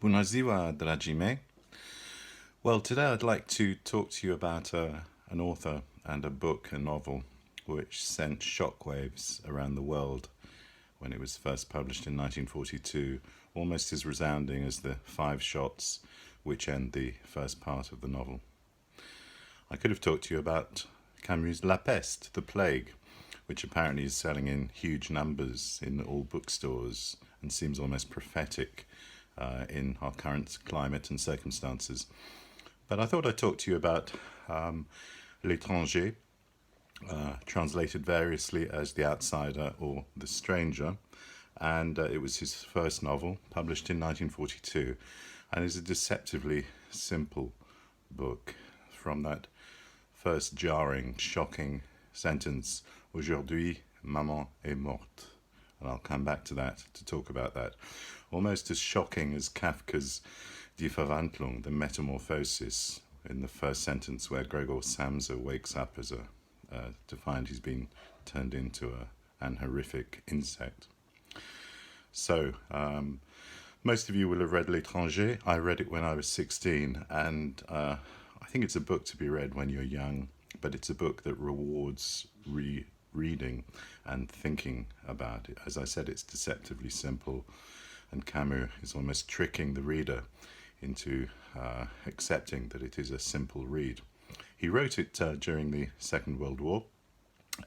Bună ziua, dragii mei. Well, today I'd like to talk to you about an author and a book, a novel, which sent shockwaves around the world when it was first published in 1942, almost as resounding as the 5 shots which end the first part of the novel. I could have talked to you about Camus' La Peste, the plague, which apparently is selling in huge numbers in all bookstores and seems almost prophetic in our current climate and circumstances. But I thought I'd talk to you about L'étranger, translated variously as The Outsider or The Stranger, and it was his first novel, published in 1942, and is a deceptively simple book. From that first jarring, shocking sentence, Aujourd'hui, maman est morte. And I'll come back to that, to talk about that. Almost as shocking as Kafka's Die Verwandlung, the metamorphosis, in the first sentence where Gregor Samsa wakes up as to find he's been turned into an horrific insect. So, most of you will have read L'étranger. I read it when I was 16, and I think it's a book to be read when you're young, but it's a book that rewards reading and thinking about it. As I said, it's deceptively simple, and Camus is almost tricking the reader into accepting that it is a simple read. He wrote it during the Second World War,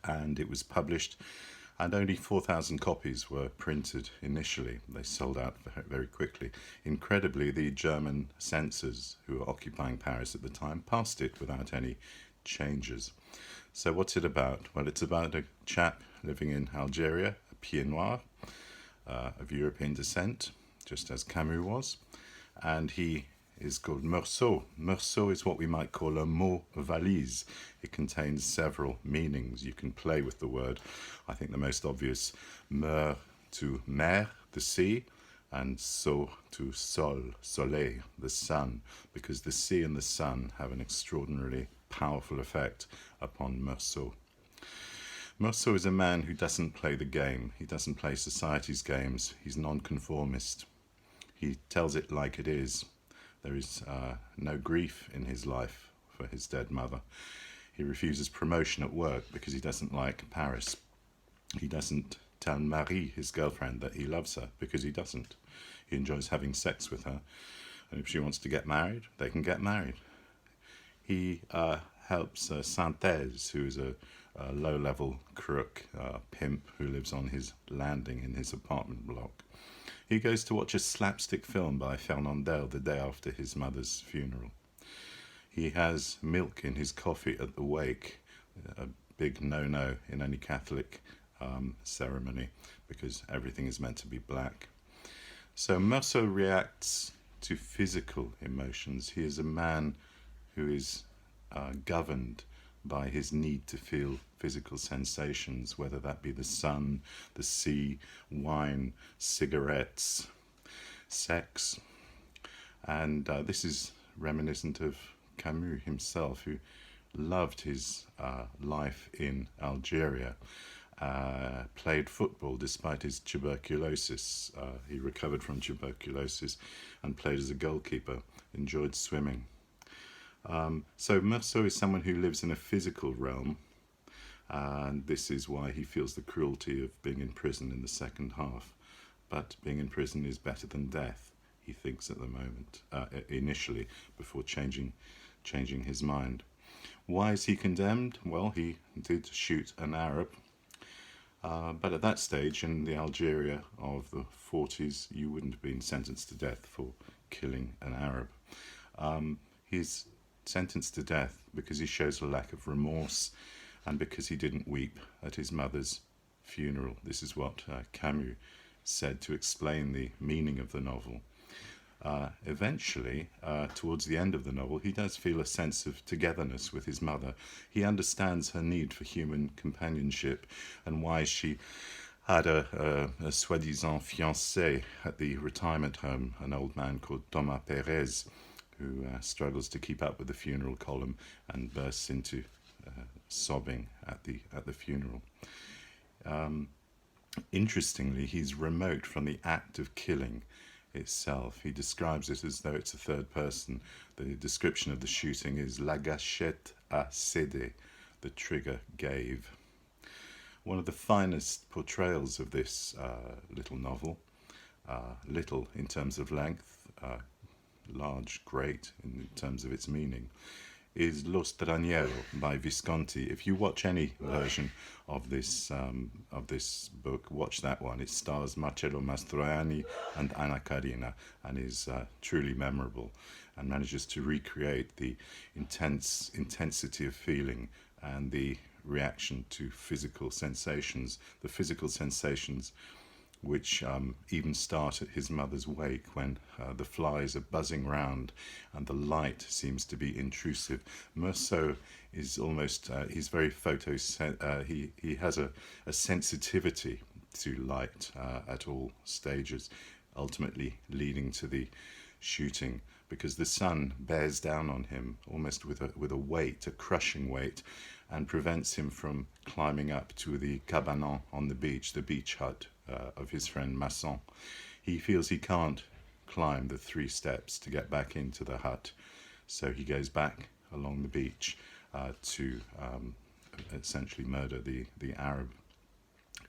and it was published, and only 4,000 copies were printed initially. They sold out very quickly. Incredibly, the German censors who were occupying Paris at the time passed it without any changes. So what's it about? Well, it's about a chap living in Algeria, a pied noir, of European descent, just as Camus was, and he is called Meursault. Meursault is what we might call a mot valise. It contains several meanings. You can play with the word. I think the most obvious, mer to mer, the sea, and saut to sol, soleil, the sun, because the sea and the sun have an extraordinarily powerful effect upon Meursault. Meursault is a man who doesn't play the game. He doesn't play society's games. He's nonconformist. He tells it like it is. There is no grief in his life for his dead mother. He refuses promotion at work because he doesn't like Paris. He doesn't tell Marie, his girlfriend, that he loves her because he doesn't. He enjoys having sex with her. And if she wants to get married, they can get married. He helps Synthèse, who is a low-level crook, pimp who lives on his landing in his apartment block. He goes to watch a slapstick film by Fernandel the day after his mother's funeral. He has milk in his coffee at the wake, a big no-no in any Catholic ceremony, because everything is meant to be black. So Meursault reacts to physical emotions. He is a man who is governed by his need to feel physical sensations, whether that be the sun, the sea, wine, cigarettes, sex. And this is reminiscent of Camus himself, who loved his life in Algeria, played football despite his tuberculosis. He recovered from tuberculosis and played as a goalkeeper, enjoyed swimming. So Meursault is someone who lives in a physical realm, and this is why he feels the cruelty of being in prison in the second half. But being in prison is better than death, he thinks at the moment, initially, before changing his mind. Why is he condemned? Well, he did shoot an Arab, but at that stage, in the Algeria of the 40s, you wouldn't have been sentenced to death for killing an Arab. He's sentenced to death because he shows a lack of remorse and because he didn't weep at his mother's funeral. This is what Camus said to explain the meaning of the novel. Eventually, towards the end of the novel, he does feel a sense of togetherness with his mother. He understands her need for human companionship and why she had a soi-disant fiancé at the retirement home, an old man called Thomas Perez, who struggles to keep up with the funeral column and bursts into sobbing at the funeral. Interestingly, he's remote from the act of killing itself. He describes it as though it's a third person. The description of the shooting is La gâchette a cédé, the trigger gave. One of the finest portrayals of this little novel, little in terms of length, large, great in terms of its meaning, is Lo Straniero by Visconti. If you watch any version of this book, watch that one. It stars Marcello Mastroianni and Anna Karina, and is truly memorable, and manages to recreate the intensity of feeling and the reaction to physical sensations, the physical sensations which even start at his mother's wake when the flies are buzzing round and the light seems to be intrusive. Meursault is almost, he's very he has a sensitivity to light at all stages, ultimately leading to the shooting, because the sun bears down on him almost with a weight, a crushing weight, and prevents him from climbing up to the cabanon on the beach hut of his friend Masson. He feels he can't climb the 3 steps to get back into the hut, so he goes back along the beach to essentially murder the Arab.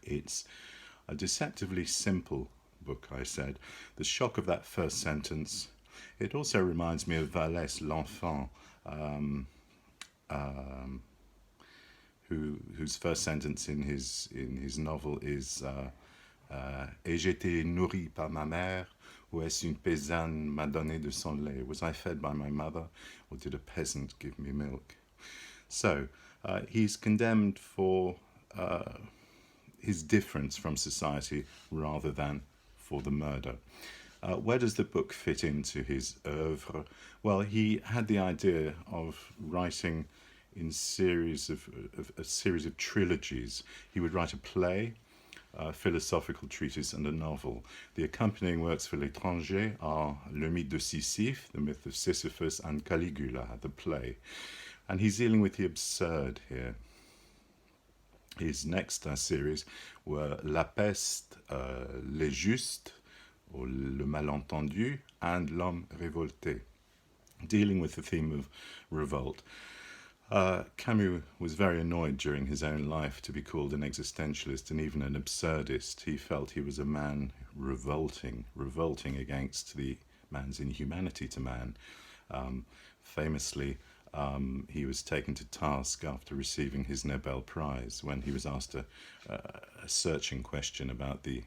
It's a deceptively simple book, I said. The shock of that first sentence. It also reminds me of Vallès, L'Enfant, whose first sentence in his novel is Et j'étais nourri par ma mère, ou est-ce une paysanne m'a donné de son lait? Was I fed by my mother, or did a peasant give me milk? So he's condemned for his difference from society rather than for the murder. Where does the book fit into his oeuvre? Well, he had the idea of writing in a series of trilogies. He would write a play, a philosophical treatise, and a novel. The accompanying works for l'étranger are Le mythe de Sisyphe, the myth of Sisyphus, and Caligula, the play. And he's dealing with the absurd here. His next series were La Peste, Les Justes, or Le Malentendu, and L'Homme Révolté, dealing with the theme of revolt. Camus was very annoyed during his own life to be called an existentialist and even an absurdist. He felt he was a man revolting against the man's inhumanity to man. Famously, he was taken to task after receiving his Nobel Prize when he was asked a searching question about the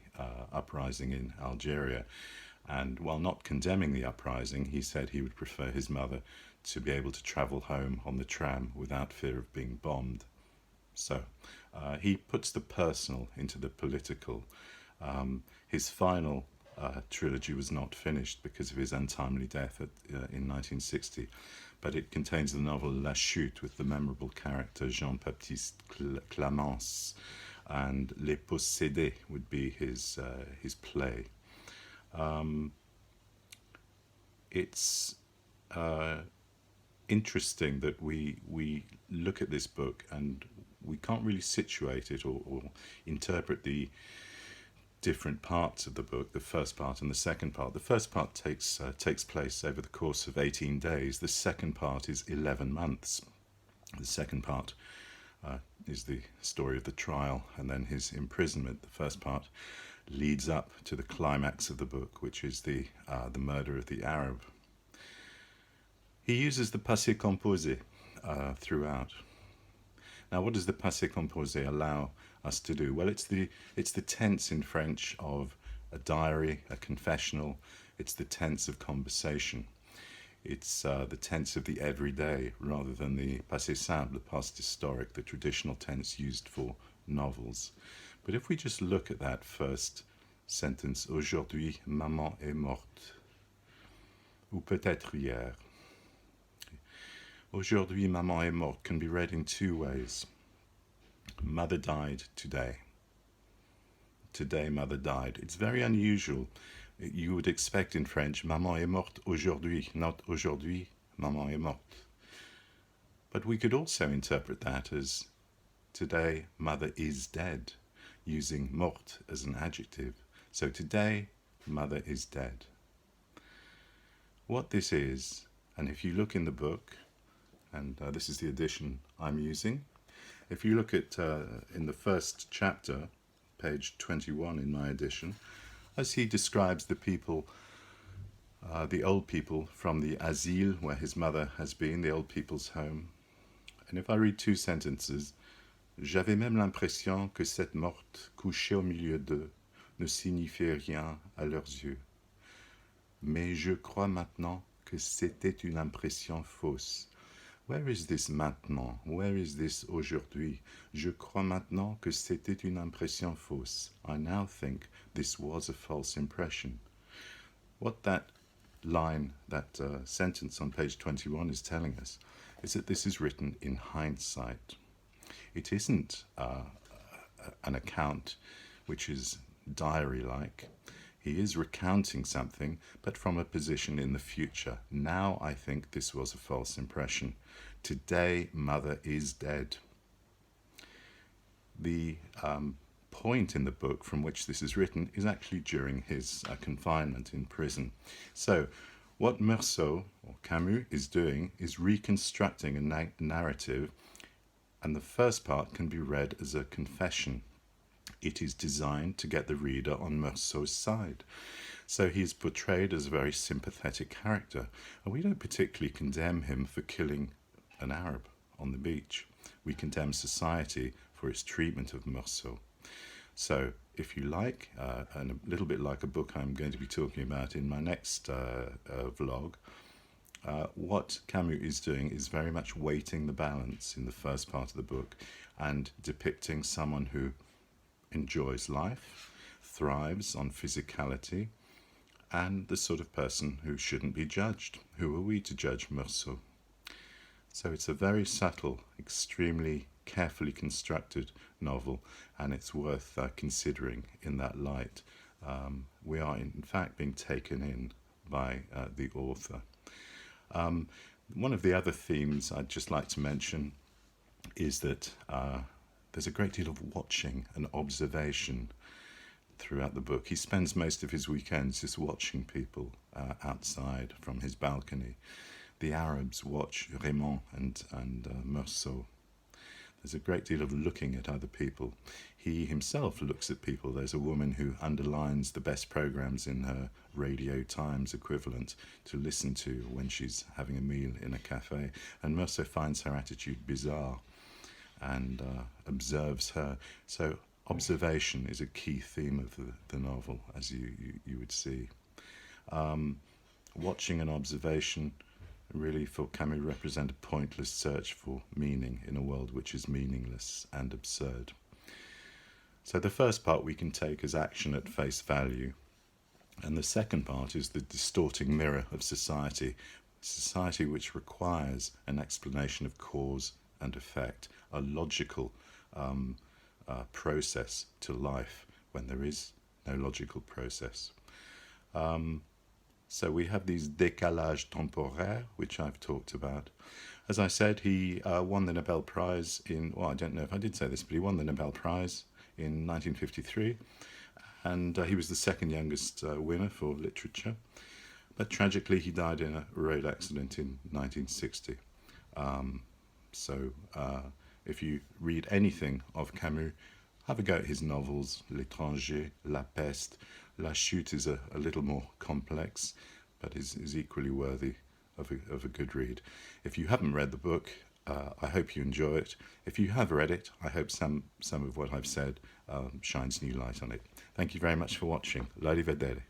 uprising in Algeria. And while not condemning the uprising, he said he would prefer his mother to be able to travel home on the tram without fear of being bombed. So he puts the personal into the political. His final trilogy was not finished because of his untimely death in 1960, but it contains the novel La Chute with the memorable character Jean-Baptiste Clamence, and Les Possédés would be his play. It's interesting that we look at this book and we can't really situate it or interpret the different parts of the book, the first part and the second part. The first part takes place over the course of 18 days. The second part is 11 months. The second part is the story of the trial and then his imprisonment. The first part leads up to the climax of the book, which is the murder of the Arab. He uses the passé composé throughout. Now, what does the passé composé allow us to do? Well, it's the tense in French of a diary, a confessional. It's the tense of conversation. It's the tense of the everyday rather than the passé simple, the past historic, the traditional tense used for novels. But if we just look at that first sentence, aujourd'hui, maman est morte, ou peut-être hier. Aujourd'hui, maman est morte can be read in 2 ways. Mother died today. Today, mother died. It's very unusual. You would expect in French, maman est morte aujourd'hui, not aujourd'hui, maman est morte. But we could also interpret that as today, mother is dead, using morte as an adjective. So today, mother is dead. what this is, and if you look in the book, and this is the edition I'm using, if you look at in the first chapter, page 21 in my edition, as he describes the people, the old people from the asile where his mother has been, the old people's home. And if I read two sentences, j'avais même l'impression que cette morte couchée au milieu d'eux ne signifiait rien à leurs yeux. Mais je crois maintenant que c'était une impression fausse. Where is this maintenant? Where is this aujourd'hui? Je crois maintenant que c'était une impression fausse. I now think this was a false impression. What that line, that sentence on page 21 is telling us is that this is written in hindsight. It isn't an account which is diary-like. He is recounting something, but from a position in the future. Now I think this was a false impression. Today, mother is dead. The point in the book from which this is written is actually during his confinement in prison. So what Meursault, or Camus, is doing is reconstructing a narrative, and the first part can be read as a confession. It is designed to get the reader on Meursault's side. So he is portrayed as a very sympathetic character, and we don't particularly condemn him for killing an Arab on the beach. We condemn society for its treatment of Meursault. So if you like, and a little bit like a book I'm going to be talking about in my next vlog, what Camus is doing is very much weighting the balance in the first part of the book and depicting someone who enjoys life, thrives on physicality, and the sort of person who shouldn't be judged. Who are we to judge Meursault? So it's a very subtle, extremely carefully constructed novel, and it's worth considering in that light. We are in fact being taken in by the author. One of the other themes I'd just like to mention is that there's a great deal of watching and observation throughout the book. He spends most of his weekends just watching people outside from his balcony. The Arabs watch Raymond and Meursault. There's a great deal of looking at other people. He himself looks at people. There's a woman who underlines the best programs in her Radio Times equivalent to listen to when she's having a meal in a cafe. And Meursault finds her attitude bizarre and observes her. So observation is a key theme of the novel, as you would see. Watching and observation really for Camus represent a pointless search for meaning in a world which is meaningless and absurd. So the first part we can take as action at face value, and the second part is the distorting mirror of society which requires an explanation of cause and effect, a logical process to life when there is no logical process. So we have these décalages temporaires, which I've talked about. As I said, he won the Nobel Prize in, well, I don't know if I did say this, but he won the Nobel Prize in 1953, and he was the second youngest winner for literature. But tragically, he died in a road accident in 1960. So if you read anything of Camus, have a go at his novels, L'étranger, La Peste. La Chute is a little more complex, but is equally worthy of a good read. If you haven't read the book, I hope you enjoy it. If you have read it, I hope some of what I've said shines new light on it. Thank you very much for watching. Arrivederci.